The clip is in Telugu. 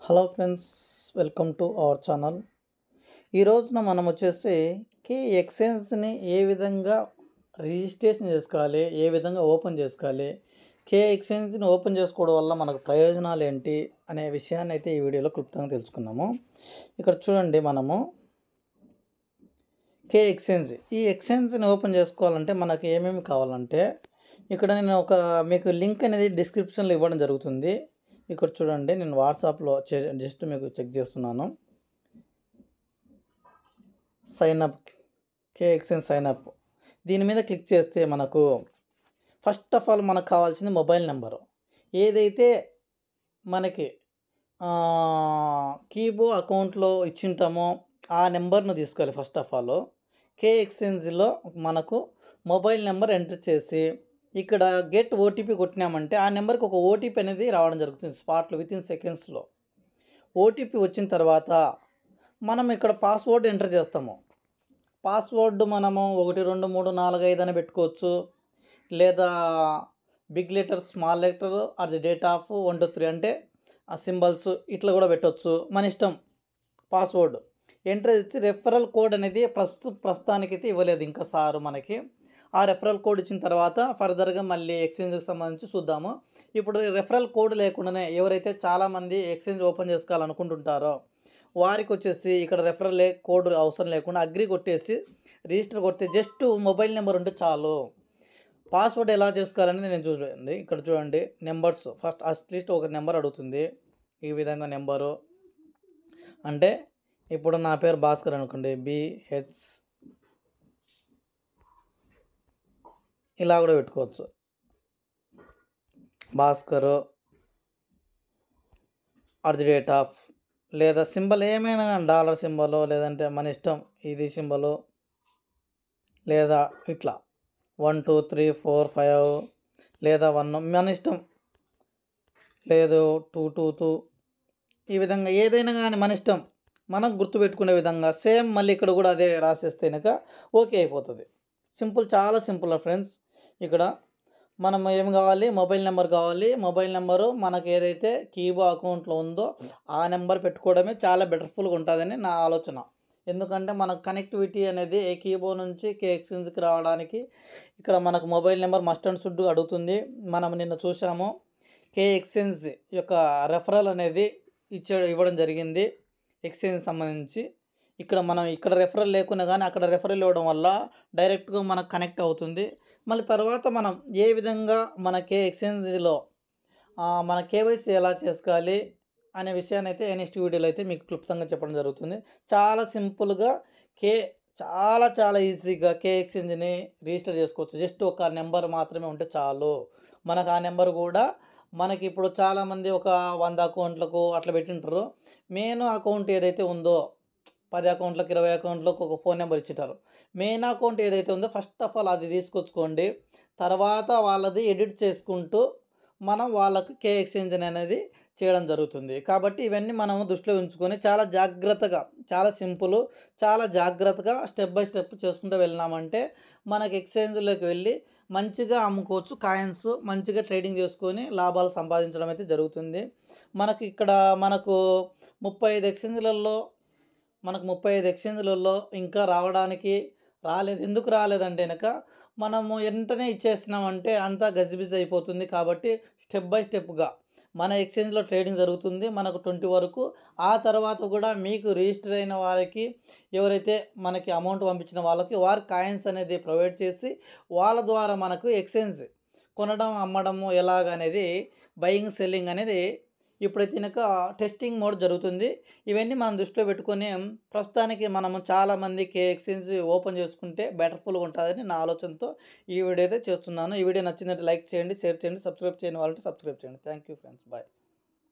Hello friends, welcome to our channel. ఈ రోజున మనం వచ్చేసి కే ఎక్స్చేంజ్ని ఏ విధంగా రిజిస్ట్రేషన్ చేసుకోవాలి, ఏ విధంగా ఓపెన్ చేసుకోవాలి, కే ఎక్స్చేంజ్ని ఓపెన్ చేసుకోవడం వల్ల మనకు ప్రయోజనాలు ఏంటి అనే విషయాన్ని అయితే ఈ వీడియోలో క్లుప్తంగా తెలుసుకుందాము. ఇక్కడ చూడండి, మనము కే ఎక్స్చేంజ్ ఈ ఎక్స్చేంజ్ని ఓపెన్ చేసుకోవాలంటే మనకు ఏమేమి కావాలంటే, ఇక్కడ నేను మీకు లింక్ అనేది డిస్క్రిప్షన్లో ఇవ్వడం జరుగుతుంది. ఇక్కడ చూడండి, నేను వాట్సాప్లో జస్ట్ మీకు చెక్ చేస్తున్నాను. సైన్అప్, కే ఎక్స్చేంజ్ సైన్అప్, దీని మీద క్లిక్ చేస్తే మనకు ఫస్ట్ ఆఫ్ ఆల్ మనకు కావాల్సింది మొబైల్ నెంబరు. ఏదైతే మనకి కీబో అకౌంట్లో ఇచ్చింటామో ఆ నెంబర్ను తీసుకోవాలి. ఫస్ట్ ఆఫ్ ఆల్ కే ఎక్స్చేంజ్లో మనకు మొబైల్ నెంబర్ ఎంటర్ చేసి ఇక్కడ గెట్ ఓటీపీ కొట్టినామంటే ఆ నెంబర్కి ఒక ఓటీపీ అనేది రావడం జరుగుతుంది స్పాట్లో, వితిన్ సెకండ్స్లో. ఓటీపీ వచ్చిన తర్వాత మనం ఇక్కడ పాస్వర్డ్ ఎంటర్ చేస్తాము. పాస్వర్డ్ మనము 1 2 3 4 5 అని పెట్టుకోవచ్చు, లేదా బిగ్ లెటర్, స్మాల్ లెటర్, అది డేట్ ఆఫ్ 1 2 3 అంటే ఆ సింబల్స్ ఇట్లా కూడా పెట్టవచ్చు, మన ఇష్టం. పాస్వర్డ్ ఎంటర్ చేసి రెఫరల్ కోడ్ అనేది ప్రస్తుతానికైతే ఇవ్వలేదు ఇంకా సారు మనకి. ఆ రెఫరల్ కోడ్ ఇచ్చిన తర్వాత ఫర్దర్గా మళ్ళీ ఎక్స్చేంజ్కి సంబంధించి చూద్దాము. ఇప్పుడు రెఫరల్ కోడ్ లేకుండానే ఎవరైతే చాలామంది ఎక్స్చేంజ్ ఓపెన్ చేసుకోవాలనుకుంటుంటారో వారికి వచ్చేసి ఇక్కడ రెఫరల్ కోడ్ అవసరం లేకుండా అగ్రి కొట్టేసి రిజిస్టర్ కొడితే జస్ట్ మొబైల్ నెంబర్ ఉంటే చాలు. పాస్వర్డ్ ఎలా చేసుకోవాలని నేను చూడండి, ఇక్కడ చూడండి నెంబర్స్. ఫస్ట్ అట్లీస్ట్ ఒక నెంబర్ అడుగుతుంది. ఈ విధంగా నెంబరు అంటే ఇప్పుడు నా పేరు భాస్కర్ అనుకోండి, BH ఇలా కూడా పెట్టుకోవచ్చు. భాస్కరు @ లేదా సింబల్ ఏమైనా డాలర్ సింబలు, లేదంటే మన ఇష్టం ఇది సింబలు, లేదా ఇట్లా 1 2 3 4 5 లేదా 1 మన ఇష్టం, లేదు 2 2 2 ఈ విధంగా ఏదైనా కానీ మన ఇష్టం, మనకు గుర్తుపెట్టుకునే విధంగా సేమ్ మళ్ళీ ఇక్కడ కూడా అదే రాసేస్తే కనుక ఓకే అయిపోతుంది. సింపుల్, చాలా సింపుల్ ఫ్రెండ్స్. ఇక్కడ మనం ఏం కావాలి, మొబైల్ నెంబర్ కావాలి. మొబైల్ నెంబరు మనకు ఏదైతే కీబో అకౌంట్లో ఉందో ఆ నెంబర్ పెట్టుకోవడమే చాలా బెటర్ఫుల్గా ఉంటుందని నా ఆలోచన. ఎందుకంటే మనకు కనెక్టివిటీ అనేది ఏ కీబో నుంచి కే ఎక్స్చేంజ్కి రావడానికి ఇక్కడ మనకు mobile number must and should అడుగుతుంది. మనం నిన్న చూసాము, కే ఎక్స్చేంజ్ యొక్క రెఫరల్ అనేది ఇవ్వడం జరిగింది ఎక్స్చేంజ్ సంబంధించి. ఇక్కడ రెఫరల్ లేకున్నా కానీ అక్కడ రెఫరల్ ఇవ్వడం వల్ల డైరెక్ట్గా మనకు కనెక్ట్ అవుతుంది. మళ్ళీ తర్వాత మనం ఏ విధంగా మన కే ఎక్స్చేంజ్లో మన కేవైసీ ఎలా చేసుకోవాలి అనే విషయాన్ని అయితే నెక్స్ట్ వీడియోలో అయితే మీకు క్లుప్తంగా చెప్పడం జరుగుతుంది. చాలా సింపుల్గా చాలా ఈజీగా కే ఎక్స్చేంజ్ని రిజిస్టర్ చేసుకోవచ్చు. జస్ట్ ఒక నెంబర్ మాత్రమే ఉంటే చాలు. మనకు ఆ నెంబర్ కూడా మనకి ఇప్పుడు చాలామంది ఒక 100 అకౌంట్లకు అట్లా పెట్టింటారు. మెయిన్ అకౌంట్ ఏదైతే ఉందో 10 అకౌంట్లకు 20 అకౌంట్లకు ఒక ఫోన్ నెంబర్ ఇచ్చింటారు. మెయిన్ అకౌంట్ ఏదైతే ఉందో ఫస్ట్ ఆఫ్ ఆల్ అది తీసుకొచ్చుకోండి. తర్వాత వాళ్ళది ఎడిట్ చేసుకుంటూ మనం వాళ్ళకు కే ఎక్స్చేంజ్ అనేది చేయడం జరుగుతుంది. కాబట్టి ఇవన్నీ మనం దృష్టిలో ఉంచుకొని చాలా జాగ్రత్తగా, చాలా సింపుల్, చాలా జాగ్రత్తగా స్టెప్ బై స్టెప్ చేసుకుంటూ వెళ్ళినామంటే మనకి ఎక్స్చేంజ్లోకి వెళ్ళి మంచిగా అమ్ముకోవచ్చు. కాయిన్స్ మంచిగా ట్రేడింగ్ చేసుకొని లాభాలు సంపాదించడం అయితే జరుగుతుంది. మనకు 35 ఎక్స్చేంజ్లలో ఇంకా రాలేదు. ఎందుకు రాలేదంటే కనుక మనము వెంటనే ఇచ్చేసినామంటే అంతా గజిబిజి అయిపోతుంది. కాబట్టి స్టెప్ బై స్టెప్గా మన ఎక్స్చేంజ్లో ట్రేడింగ్ జరుగుతుంది మనకు 20 వరకు. ఆ తర్వాత కూడా మీకు రిజిస్టర్ అయిన వారికి, ఎవరైతే మనకి అమౌంట్ పంపించిన వాళ్ళకి వారి కాయిన్స్ అనేది ప్రొవైడ్ చేసి వాళ్ళ ద్వారా మనకు ఎక్స్చేంజ్ కొనడం అమ్మడము ఎలాగనేది, బయింగ్ సెల్లింగ్ అనేది ఇప్పుడైతే కనుక టెస్టింగ్ మోడ్ జరుగుతుంది. ఇవన్నీ మనం దృష్టిలో పెట్టుకొని ప్రస్తుతానికి మనము చాలామంది కే ఎక్స్చేంజ్ ఓపెన్ చేసుకుంటే బెటర్ఫుల్గా ఉంటుందని నా ఆలోచనతో ఈ వీడియో అయితే చేస్తున్నాను. ఈ వీడియో నచ్చిందంటే లైక్ చేయండి, షేర్ చేయండి, సబ్స్క్రైబ్ చేయని వాళ్ళంటే సబ్స్క్రైబ్ చేయండి. Thank you friends, bye.